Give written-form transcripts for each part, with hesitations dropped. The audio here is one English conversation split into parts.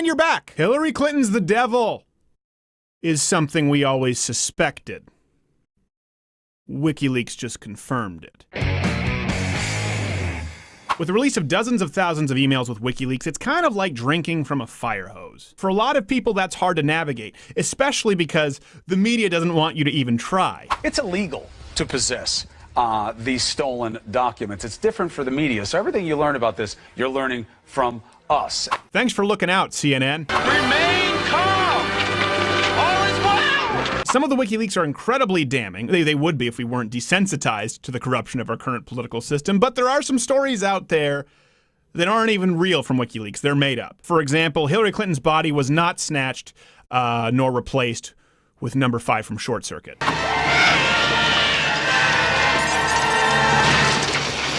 And you're back. Hillary Clinton's the devil is something we always suspected. WikiLeaks just confirmed it. With the release of dozens of thousands of emails with WikiLeaks, it's kind of like drinking from a fire hose. For a lot of people, that's hard to navigate, especially because the media doesn't want you to even try. It's illegal to possess these stolen documents. It's different for the media. So everything you learn about this, you're learning from us. Thanks for looking out, CNN. Remain calm. All is well. Some of the WikiLeaks are incredibly damning. They would be if we weren't desensitized to the corruption of our current political system. But there are some stories out there that aren't even real from WikiLeaks. They're made up. For example, Hillary Clinton's body was not snatched nor replaced with number 5 from Short Circuit.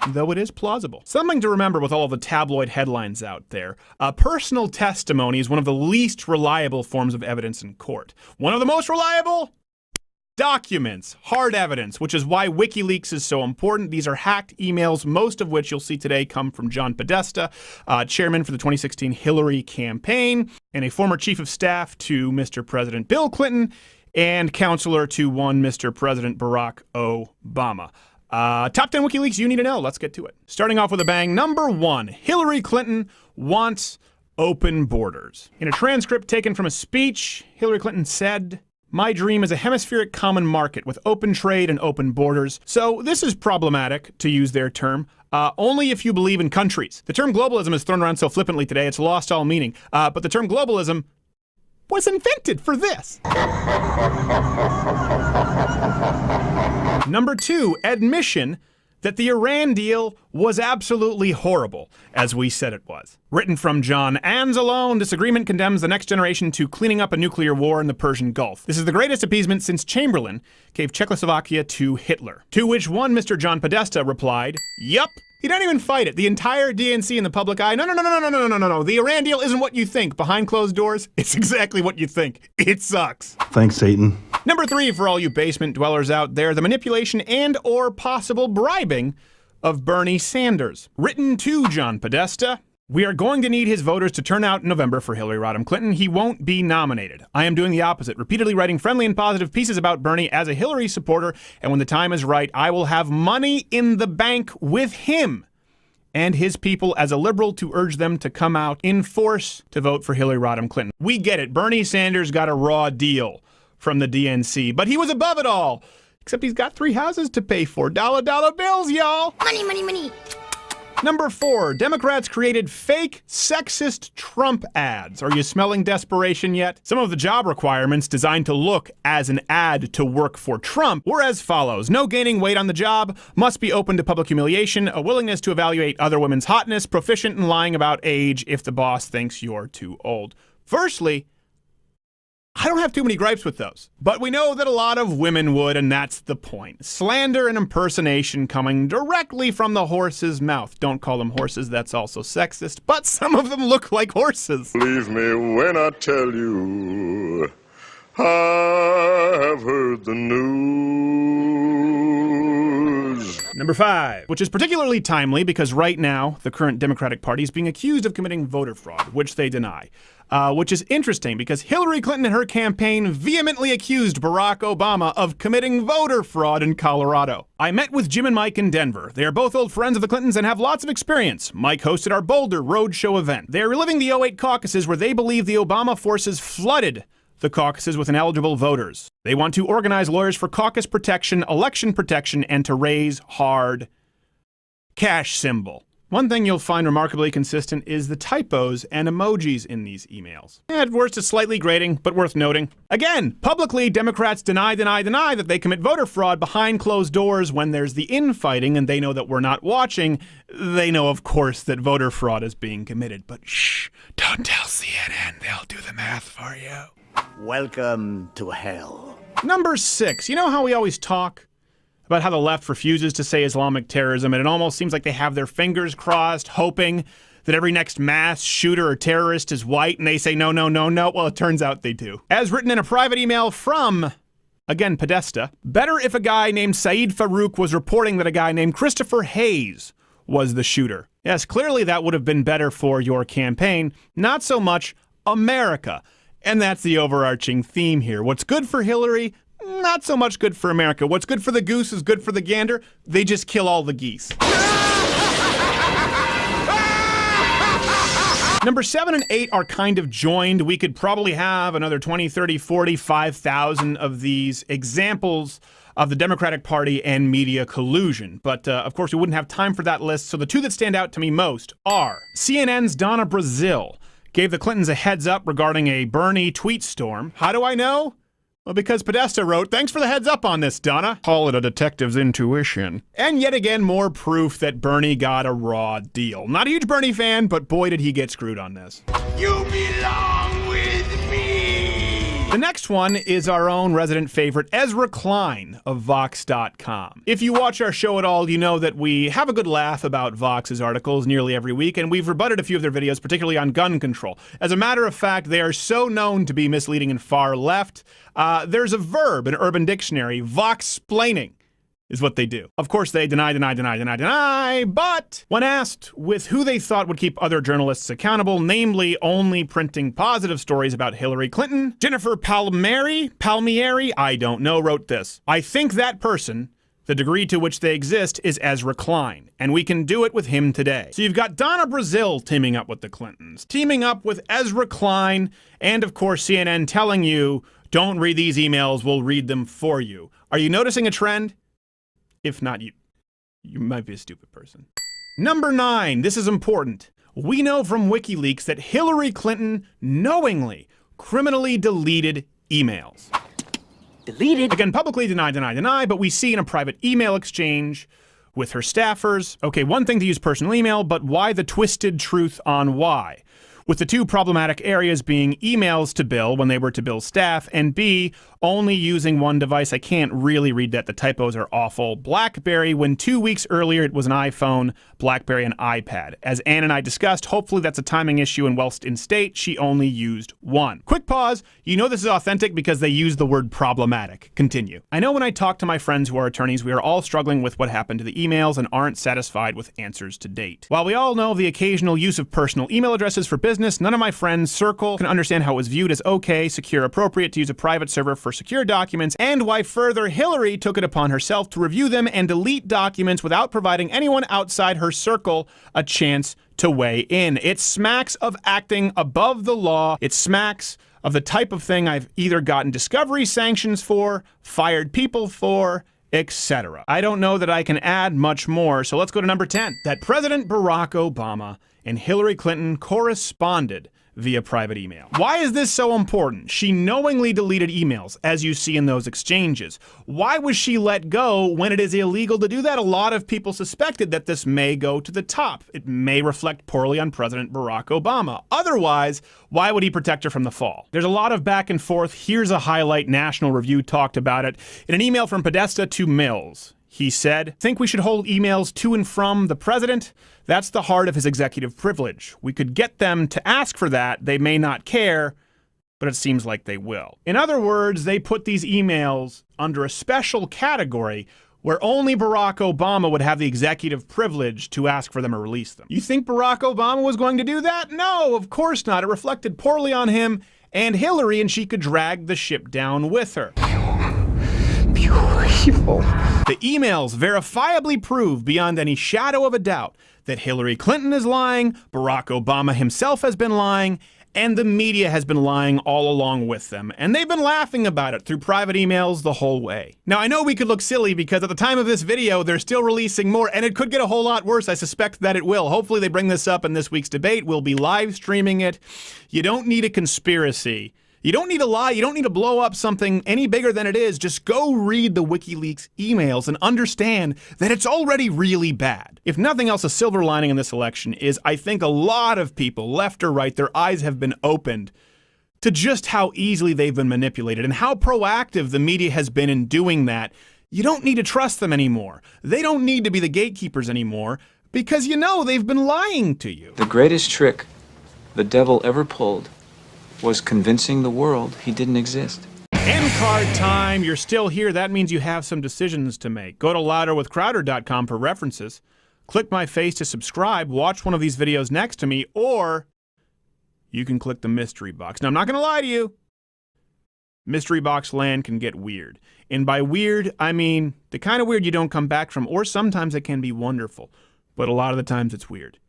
Though it is plausible. Something to remember with all of the tabloid headlines out there. Personal testimony is one of the least reliable forms of evidence in court. One of the most reliable? Documents, hard evidence, which is why WikiLeaks is so important. These are hacked emails, most of which you'll see today come from John Podesta, chairman for the 2016 Hillary campaign, and a former chief of staff to Mr. President Bill Clinton, and counselor to one Mr. President Barack Obama. Top 10 WikiLeaks you need to know. Let's get to it. Starting off with a bang, number 1, Hillary Clinton wants open borders. In a transcript taken from a speech, Hillary Clinton said, "My dream is a hemispheric common market with open trade and open borders." So this is problematic, to use their term, only if you believe in countries. The term globalism is thrown around so flippantly today, it's lost all meaning. But the term globalism was invented for this. Number 2, admission that the Iran deal was absolutely horrible, as we said it was. Written from John Anzalone, this agreement condemns the next generation to cleaning up a nuclear war in the Persian Gulf. This is the greatest appeasement since Chamberlain gave Czechoslovakia to Hitler. To which one Mr. John Podesta replied, "Yup." He didn't even fight it. The entire DNC in the public eye. No. The Iran deal isn't what you think. Behind closed doors, it's exactly what you think. It sucks. Thanks, Satan. Number 3, for all you basement dwellers out there, the manipulation and or possible bribing of Bernie Sanders. Written to John Podesta. "We are going to need his voters to turn out in November for Hillary Rodham Clinton. He won't be nominated. I am doing the opposite, repeatedly writing friendly and positive pieces about Bernie as a Hillary supporter, and when the time is right, I will have money in the bank with him and his people as a liberal to urge them to come out in force to vote for Hillary Rodham Clinton." We get it. Bernie Sanders got a raw deal from the DNC, but he was above it all. Except he's got 3 houses to pay for. Dollar bills, y'all. Money, money, money. Number 4, Democrats created fake sexist Trump ads. Are you smelling desperation yet? Some of the job requirements designed to look as an ad to work for Trump were as follows. No gaining weight on the job, must be open to public humiliation, a willingness to evaluate other women's hotness, proficient in lying about age if the boss thinks you're too old. Firstly, I don't have too many gripes with those, but we know that a lot of women would, and that's the point. Slander and impersonation coming directly from the horse's mouth. Don't call them horses, that's also sexist, but some of them look like horses. Believe me when I tell you, I have heard the news. Number 5, which is particularly timely because right now the current Democratic Party is being accused of committing voter fraud, which they deny. Which is interesting because Hillary Clinton and her campaign vehemently accused Barack Obama of committing voter fraud in Colorado. I met with Jim and Mike in Denver. They are both old friends of the Clintons and have lots of experience. Mike hosted our Boulder Roadshow event. They are reliving the '08 caucuses where they believe the Obama forces flooded the caucuses with ineligible voters. They want to organize lawyers for caucus protection, election protection, and to raise hard cash symbol. One thing you'll find remarkably consistent is the typos and emojis in these emails. At worst, it's slightly grating, but worth noting. Again, publicly, Democrats deny that they commit voter fraud behind closed doors when there's the infighting and they know that we're not watching. They know, of course, that voter fraud is being committed, but shh, don't tell CNN, they'll do the math for you. Welcome to hell. Number 6, you know how we always talk about how the left refuses to say Islamic terrorism, and it almost seems like they have their fingers crossed, hoping that every next mass shooter or terrorist is white, and they say no. Well, it turns out they do. As written in a private email from, again, Podesta, better if a guy named Saeed Farouk was reporting that a guy named Christopher Hayes was the shooter. Yes, clearly that would have been better for your campaign. Not so much America. And that's the overarching theme here. What's good for Hillary? Not so much good for America. What's good for the goose is good for the gander. They just kill all the geese. Number 7 and 8 are kind of joined. We could probably have another 20, 30, 40, 5,000 of these examples of the Democratic Party and media collusion. But, of course, we wouldn't have time for that list, so the two that stand out to me most are CNN's Donna Brazile gave the Clintons a heads up regarding a Bernie tweet storm. How do I know? Well, because Podesta wrote, "Thanks for the heads up on this, Donna." Call it a detective's intuition. And yet again, more proof that Bernie got a raw deal. Not a huge Bernie fan, but boy did he get screwed on this. You belong with me! The next one is our own resident favorite, Ezra Klein of Vox.com. If you watch our show at all, you know that we have a good laugh about Vox's articles nearly every week, and we've rebutted a few of their videos, particularly on gun control. As a matter of fact, they are so known to be misleading and far left. There's a verb in Urban Dictionary, Vox-splaining is what they do. Of course, they deny, but when asked with who they thought would keep other journalists accountable, namely only printing positive stories about Hillary Clinton, Jennifer Palmieri, I don't know, wrote this. "I think that person, the degree to which they exist, is Ezra Klein, and we can do it with him today." So you've got Donna Brazile teaming up with the Clintons, teaming up with Ezra Klein, and of course CNN telling you, don't read these emails, we'll read them for you. Are you noticing a trend? If not, you might be a stupid person. Number 9, this is important. We know from WikiLeaks that Hillary Clinton knowingly, criminally deleted emails. Deleted? Again, publicly deny, but we see in a private email exchange with her staffers. Okay, one thing to use personal email, but why the twisted truth on why? With the two problematic areas being emails to Bill when they were to Bill's staff, and B, only using one device. I can't really read that. The typos are awful. BlackBerry, when 2 weeks earlier it was an iPhone, BlackBerry, and iPad. As Ann and I discussed, hopefully that's a timing issue, and whilst in state, she only used one. Quick pause. You know this is authentic because they use the word problematic. Continue. I know when I talk to my friends who are attorneys, we are all struggling with what happened to the emails and aren't satisfied with answers to date. While we all know the occasional use of personal email addresses for business, none of my friends' circle can understand how it was viewed as okay, secure, appropriate to use a private server for secure documents, and why further Hillary took it upon herself to review them and delete documents without providing anyone outside her circle a chance to weigh in. It smacks of acting above the law. It smacks of the type of thing I've either gotten discovery sanctions for, fired people for, etc. I don't know that I can add much more, so let's go to number 10. That President Barack Obama and Hillary Clinton corresponded via private email. Why is this so important? She knowingly deleted emails, as you see in those exchanges. Why was she let go when it is illegal to do that? A lot of people suspected that this may go to the top. It may reflect poorly on President Barack Obama. Otherwise, why would he protect her from the fall? There's a lot of back and forth. Here's a highlight. National Review talked about it in an email from Podesta to Mills. He said, "Think we should hold emails to and from the president? That's the heart of his executive privilege. We could get them to ask for that. They may not care, but it seems like they will." In other words, they put these emails under a special category where only Barack Obama would have the executive privilege to ask for them or release them. You think Barack Obama was going to do that? No, of course not. It reflected poorly on him and Hillary, and she could drag the ship down with her. Evil. The emails verifiably prove beyond any shadow of a doubt that Hillary Clinton is lying, Barack Obama himself has been lying, and the media has been lying all along with them. And they've been laughing about it through private emails the whole way. Now, I know we could look silly because at the time of this video, they're still releasing more, and it could get a whole lot worse. I suspect that it will. Hopefully they bring this up in this week's debate. We'll be live streaming it. You don't need a conspiracy. You don't need to lie. You don't need to blow up something any bigger than it is. Just go read the WikiLeaks emails and understand that it's already really bad. If nothing else, a silver lining in this election is I think a lot of people, left or right, their eyes have been opened to just how easily they've been manipulated and how proactive the media has been in doing that. You don't need to trust them anymore. They don't need to be the gatekeepers anymore because you know they've been lying to you. The greatest trick the devil ever pulled was convincing the world he didn't exist. End card time. You're still here. That means you have some decisions to make. Go to louderwithcrowder.com for references. Click my face to subscribe. Watch one of these videos next to me, or you can click the mystery box. Now, I'm not going to lie to you. Mystery box land can get weird. And by weird, I mean the kind of weird you don't come back from, or sometimes it can be wonderful. But a lot of the times it's weird.